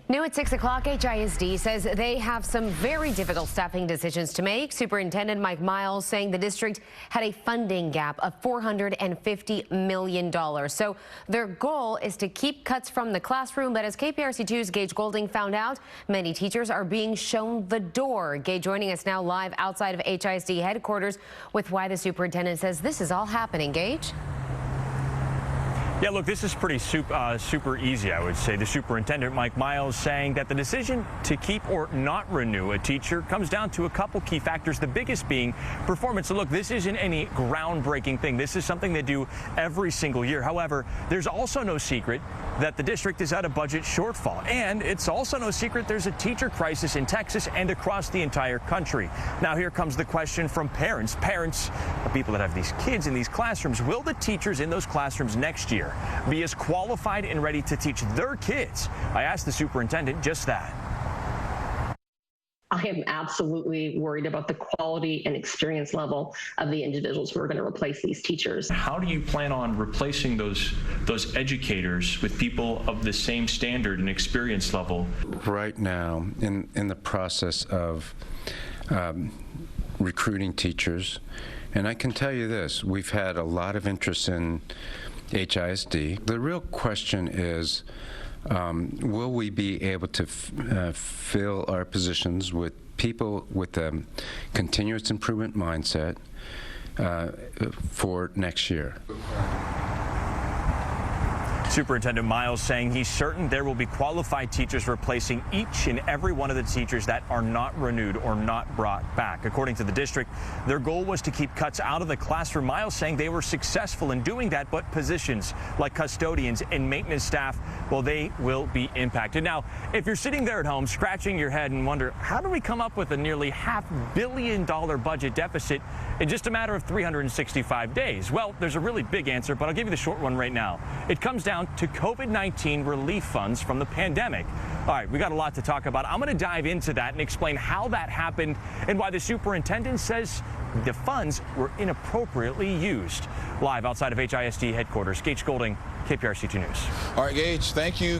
New at 6 o'clock, ISD says they have some very difficult staffing decisions to make. Superintendent Mike Miles saying the district had a funding gap of $450 million. So their goal is to keep cuts from the classroom. But as KPRC-2's Gage Goulding found out, many teachers are being shown the door. Gage joining us now live outside of ISD headquarters with why the superintendent says this is all happening. Gage? Yeah, look, this is pretty super easy, I would say. The superintendent, Mike Miles, saying that the decision to keep or not renew a teacher comes down to a couple key factors, the biggest being performance. So look, this isn't any groundbreaking thing. This is something they do every single year. However, there's also no secret that the district is at a budget shortfall. And it's also no secret there's a teacher crisis in Texas and across the entire country. Now, here comes the question from parents. Parents are people that have these kids in these classrooms. Will the teachers in those classrooms next year be as qualified and ready to teach their kids? I asked the superintendent just that. I am absolutely worried about the quality and experience level of the individuals who are going to replace these teachers. How do you plan on replacing those educators with people of the same standard and experience level? Right now, in the process of recruiting teachers, and I can tell you this, we've had a lot of interest in HISD. The real question is, will we be able to fill our positions with people with a continuous improvement mindset for next year? Superintendent Miles saying he's certain there will be qualified teachers replacing each and every one of the teachers that are not renewed or not brought back. According to the district, their goal was to keep cuts out of the classroom. Miles saying they were successful in doing that, but positions like custodians and maintenance staff, well, they will be impacted. Now, if you're sitting there at home scratching your head and wonder, how do we come up with a nearly $500 million budget deficit in just a matter of 365 days? Well, there's a really big answer, but I'll give you the short one right now. It comes down to COVID-19 relief funds from the pandemic. All right, we got a lot to talk about. I'm going to dive into that and explain how that happened and why the superintendent says the funds were inappropriately used. Live outside of ISD headquarters, Gage Goulding, KPRC-2 News. All right, Gage, thank you.